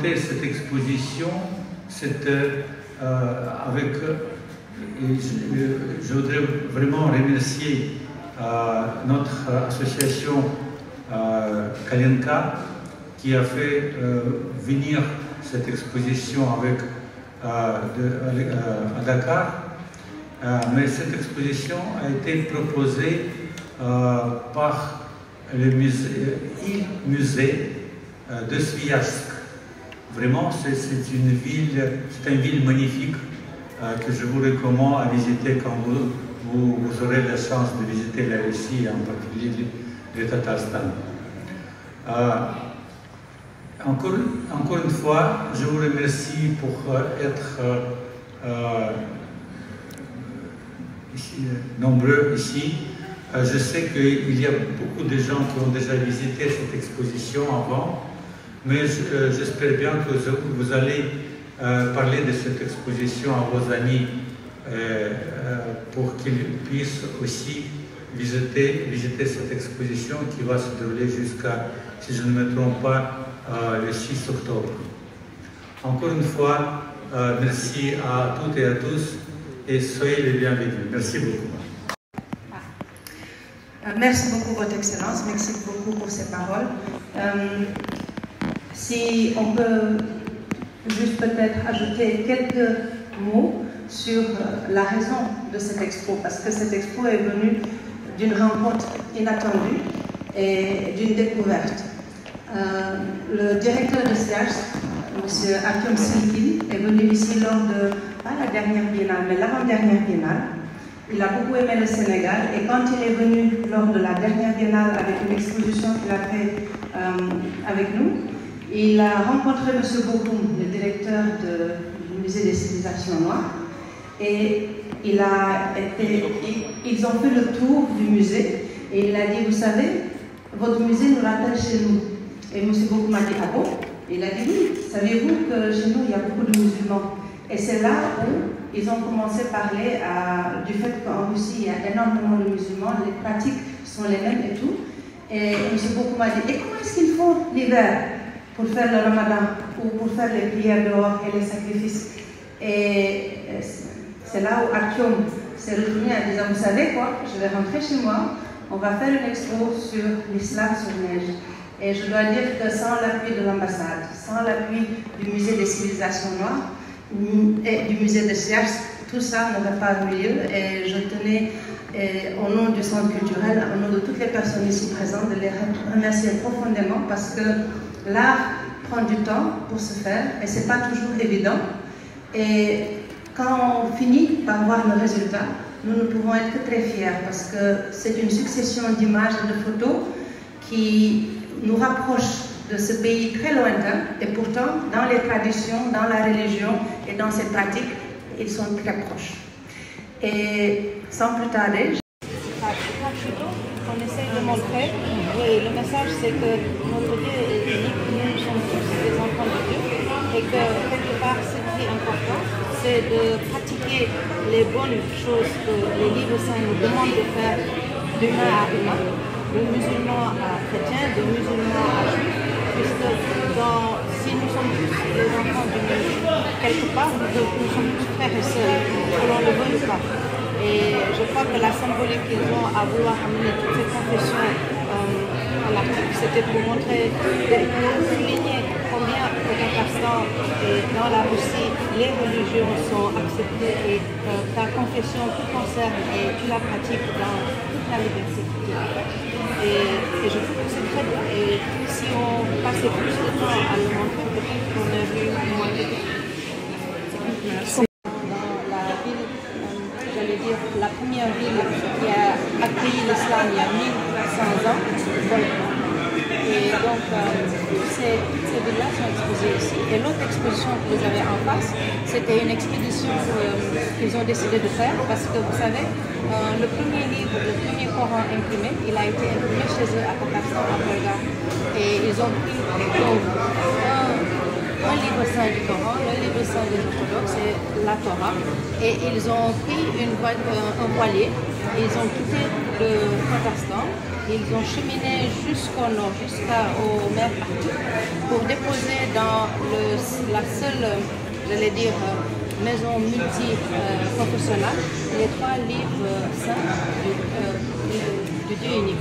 monté cette exposition, c'était avec... je voudrais vraiment remercier notre association Kalinka qui a fait venir cette exposition à Dakar. Mais cette exposition a été proposée par le musée de Sviajsk. Vraiment, c'est une ville magnifique que je vous recommande à visiter quand vous aurez la chance de visiter la Russie, en particulier le Tatarstan. Encore une fois, je vous remercie pour être nombreux ici. Je sais qu'il y a beaucoup de gens qui ont déjà visité cette exposition avant, mais j'espère bien que vous allez parler de cette exposition à vos amis pour qu'ils puissent aussi visiter cette exposition qui va se dérouler jusqu'à, si je ne me trompe pas, le 6 octobre. Encore une fois, merci à toutes et à tous et soyez les bienvenus. Merci beaucoup. Merci beaucoup, Votre Excellence. Merci beaucoup pour ces paroles. Si on peut juste peut-être ajouter quelques mots sur la raison de cette expo, parce que cette expo est venue d'une rencontre inattendue et d'une découverte. Le directeur de Sviajsk, M. Artyom Silkin, est venu ici lors de, pas la dernière biennale, mais l'avant-dernière biennale. Il a beaucoup aimé le Sénégal et quand il est venu lors de la dernière biennale avec une exposition qu'il a fait avec nous, il a rencontré M. Bokoum, le directeur du musée des civilisations noires, et ils ont fait le tour du musée et il a dit, vous savez, votre musée nous rappelle chez nous. Et M. Bokoum a dit, ah bon? Il a dit, oui, saviez-vous que chez nous il y a beaucoup de musulmans? Et c'est là où ils ont commencé à parler du fait qu'en Russie il y a énormément de musulmans, les pratiques sont les mêmes et tout. Et M. Bokoum a dit, et comment est-ce qu'ils font l'hiver pour faire le ramadan ou pour faire les prières dehors et les sacrifices? Et c'est là où Artyom s'est retourné en disant, vous savez quoi, je vais rentrer chez moi, on va faire une expo sur l'islam sur neige. Et je dois dire que sans l'appui de l'ambassade, sans l'appui du musée des civilisations noires et du musée de Sviajsk, tout ça n'aurait pas eu lieu. Et je tenais, au nom du centre culturel, au nom de toutes les personnes ici présentes, de les remercier profondément parce que l'art prend du temps pour se faire et ce n'est pas toujours évident. Et quand on finit par voir le résultat, nous ne pouvons être que très fiers parce que c'est une succession d'images et de photos qui nous rapproche de ce pays très lointain et pourtant dans les traditions, dans la religion et dans ses pratiques, ils sont très proches. Et sans plus tarder, on essaye de montrer, et le message c'est que notre Dieu est unique, nous sommes tous des enfants de Dieu et que quelque part ce qui est important c'est de pratiquer les bonnes choses que les livres saints nous demandent de faire d'humain à humain, de musulman à chrétien, de musulman à juif, puisque si nous sommes tous les enfants du Dieu, quelque part nous sommes tous frères et sœurs, que l'on le veuille ou pas. Et je crois que la symbolique qu'ils ont à vouloir amener toutes ces confessions à l'article, c'était pour montrer, pour souligner combien au Tatarstan et dans la Russie, les religions sont acceptées et ta confession te concerne et tu la pratiques dans toute la liberté que tu as. Et je trouve que c'est très bien. Et si on passait plus de temps à le montrer, peut-être qu'on aurait vu moins de temps. La première ville qui a accueilli l'islam il y a 1500 ans, et donc toutes ces villes-là sont exposées ici. Et l'autre exposition que vous avez en face, c'était une expédition qu'ils ont décidé de faire parce que vous savez, le premier livre, le premier Coran imprimé, il a été imprimé chez eux à Tatarstan, à Volga. Et ils ont pris un livre saint du Coran, le livre saint des orthodoxes, c'est la Torah, et ils ont pris un voilier, ils ont quitté le Tatarstan ils ont cheminé jusqu'au nord, jusqu'aux mers partout, pour déposer dans la seule, j'allais dire, maison multi-confessionnelle, les 3 livres saints du Dieu unique.